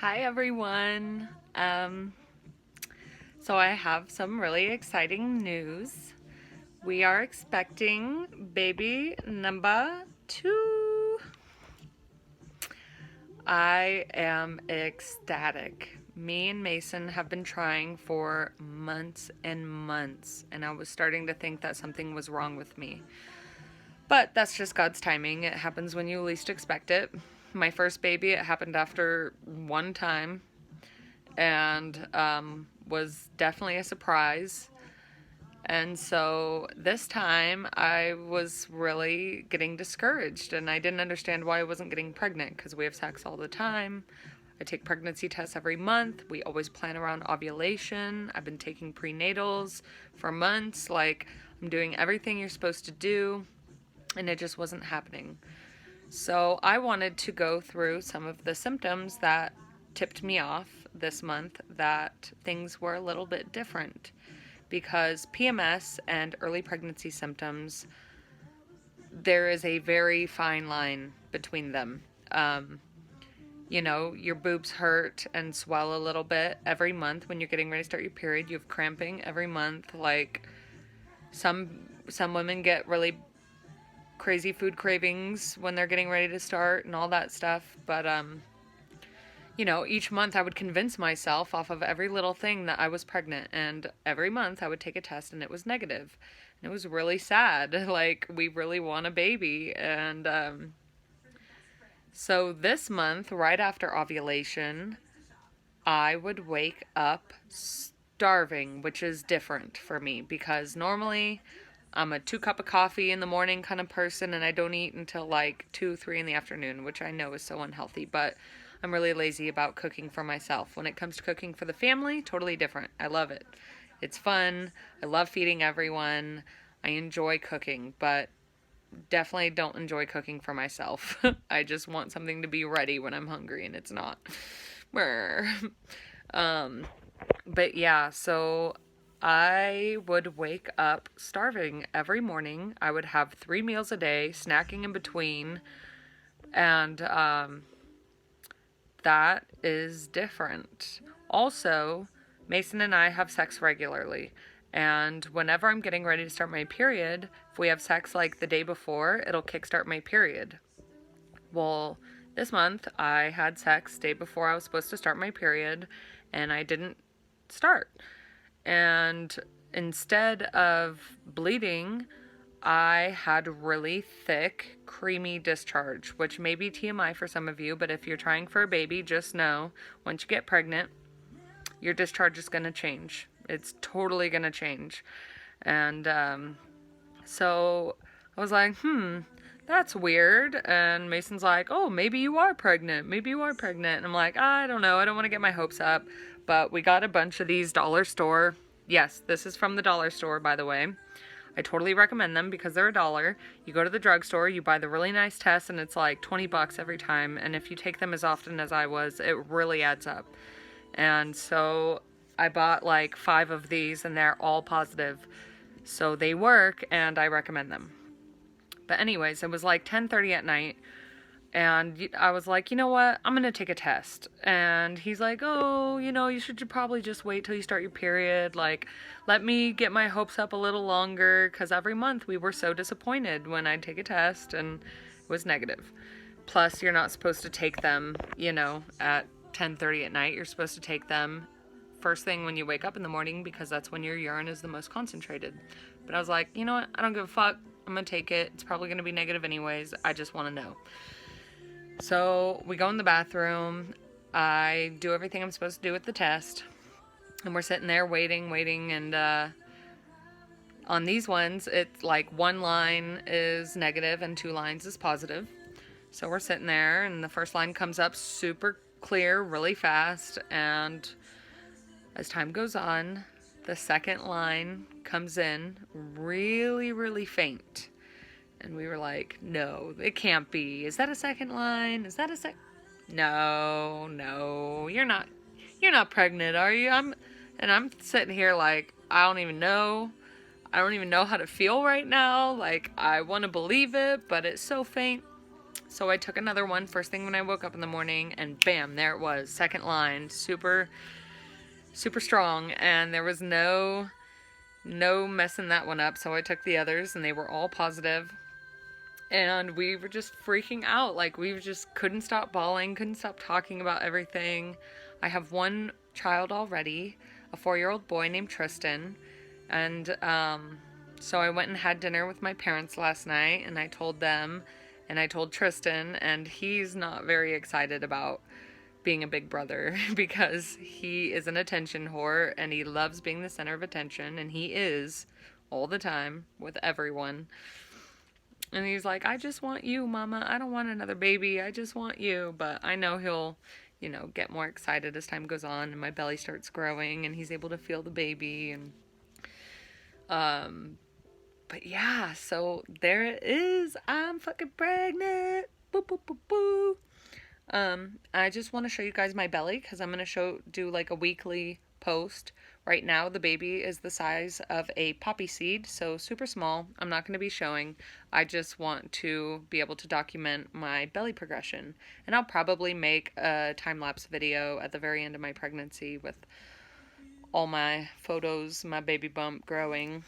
Hi everyone. So I have some really exciting news. We are expecting baby number 2. I am ecstatic. Me and Mason have been trying for months and months, and I was starting to think that something was wrong with me. But that's just God's timing. It happens when you least expect it. My first baby, it happened after one time, and was definitely a surprise. And so this time I was really getting discouraged, and I didn't understand why I wasn't getting pregnant because we have sex all the time. I take pregnancy tests every month. We always plan around ovulation. I've been taking prenatals for months. Like, I'm doing everything you're supposed to do, and it just wasn't happening. So I wanted to go through some of the symptoms that tipped me off this month that things were a little bit different, because PMS and early pregnancy symptoms, there is a very fine line between them. Your boobs hurt and swell a little bit every month when you're getting ready to start your period. You have cramping every month. Like, some women get really crazy food cravings when they're getting ready to start and all that stuff. But each month I would convince myself off of every little thing that I was pregnant, and every month I would take a test and it was negative. And it was really sad. Like, we really want a baby. And so this month, right after ovulation, I would wake up starving, which is different for me because normally I'm a 2 cup of coffee in the morning kind of person, and I don't eat until like 2, 3 in the afternoon, which I know is so unhealthy, but I'm really lazy about cooking for myself. When it comes to cooking for the family, totally different. I love it. It's fun. I love feeding everyone. I enjoy cooking, but definitely don't enjoy cooking for myself. I just want something to be ready when I'm hungry, and it's not. um, but yeah, so I would wake up starving every morning. I would have 3 meals a day, snacking in between, and that is different. Also, Mason and I have sex regularly. And whenever I'm getting ready to start my period, if we have sex like the day before, it'll kickstart my period. Well, this month I had sex day before I was supposed to start my period, and I didn't start. And instead of bleeding, I had really thick, creamy discharge, which may be TMI for some of you, but if you're trying for a baby, just know once you get pregnant, your discharge is going to change. It's totally going to change. And so I was like, that's weird. And Mason's like, oh, maybe you are pregnant. Maybe you are pregnant. And I'm like, I don't know. I don't want to get my hopes up. But we got a bunch of these dollar store. Yes, this is from the dollar store, by the way. I totally recommend them because they're $1. You go to the drugstore, you buy the really nice tests, and it's like $20 every time. And if you take them as often as I was, it really adds up. And so I bought like 5 of these, and they're all positive. So they work, and I recommend them. But anyways, it was like 10:30 at night, and I was like, you know what? I'm going to take a test. And he's like, oh, you should probably just wait till you start your period. Like, let me get my hopes up a little longer, because every month we were so disappointed when I'd take a test and it was negative. Plus, you're not supposed to take them, at 10:30 at night. You're supposed to take them first thing when you wake up in the morning, because that's when your urine is the most concentrated. But I was like, you know what? I don't give a fuck. I'm going to take it. It's probably going to be negative anyways. I just want to know. So we go in the bathroom. I do everything I'm supposed to do with the test. And we're sitting there waiting. And on these ones, it's like 1 line is negative and 2 lines is positive. So we're sitting there, and the first line comes up super clear, really fast. And as time goes on, the second line comes in really, really faint. And we were like, no, it can't be. Is that a second line? Is that a No, you're not pregnant, are you? I'm sitting here like, I don't even know how to feel right now. Like, I want to believe it, but it's so faint. So I took another one first thing when I woke up in the morning, and bam, there it was, second line, super strong, and there was no messing that one up. So I took the others, and they were all positive. And we were just freaking out. Like, we just couldn't stop bawling, couldn't stop talking about everything. I have one child already, a 4-year-old boy named Tristan. And so I went and had dinner with my parents last night, and I told them, and I told Tristan, and he's not very excited about being a big brother because he is an attention whore, and he loves being the center of attention, and he is all the time with everyone. And he's like, I just want you, Mama. I don't want another baby. I just want you. But I know he'll, get more excited as time goes on and my belly starts growing and he's able to feel the baby. And but yeah, so there it is. I'm fucking pregnant. Boo, boo, boo, boo. I just want to show you guys my belly because I'm going to do like a weekly post. Right now, the baby is the size of a poppy seed, so super small. I'm not going to be showing. I just want to be able to document my belly progression. And I'll probably make a time-lapse video at the very end of my pregnancy with all my photos, my baby bump growing.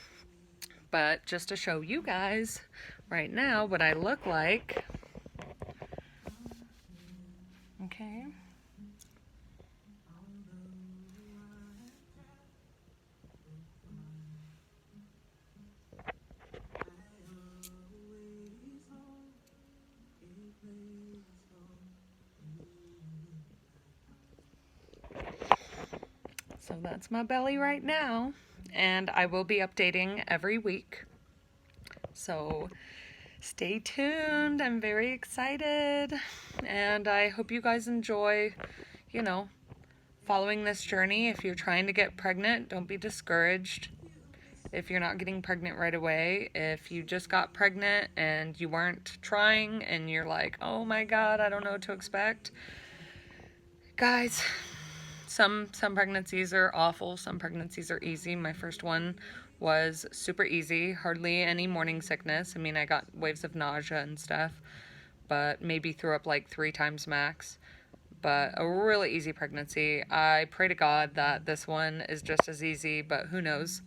But just to show you guys right now what I look like. Okay. So that's my belly right now, and I will be updating every week. So stay tuned. I'm very excited, and I hope you guys enjoy, following this journey. If you're trying to get pregnant, don't be discouraged if you're not getting pregnant right away. If you just got pregnant and you weren't trying and you're like, oh my God, I don't know what to expect. Guys, some pregnancies are awful, some pregnancies are easy. My first one was super easy, hardly any morning sickness. I mean, I got waves of nausea and stuff, but maybe threw up like 3 times max. But a really easy pregnancy. I pray to God that this one is just as easy, but who knows.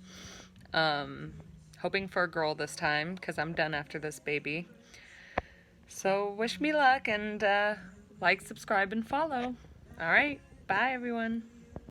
Hoping for a girl this time, because I'm done after this baby. So wish me luck, and like, subscribe, and follow. Alright, bye everyone.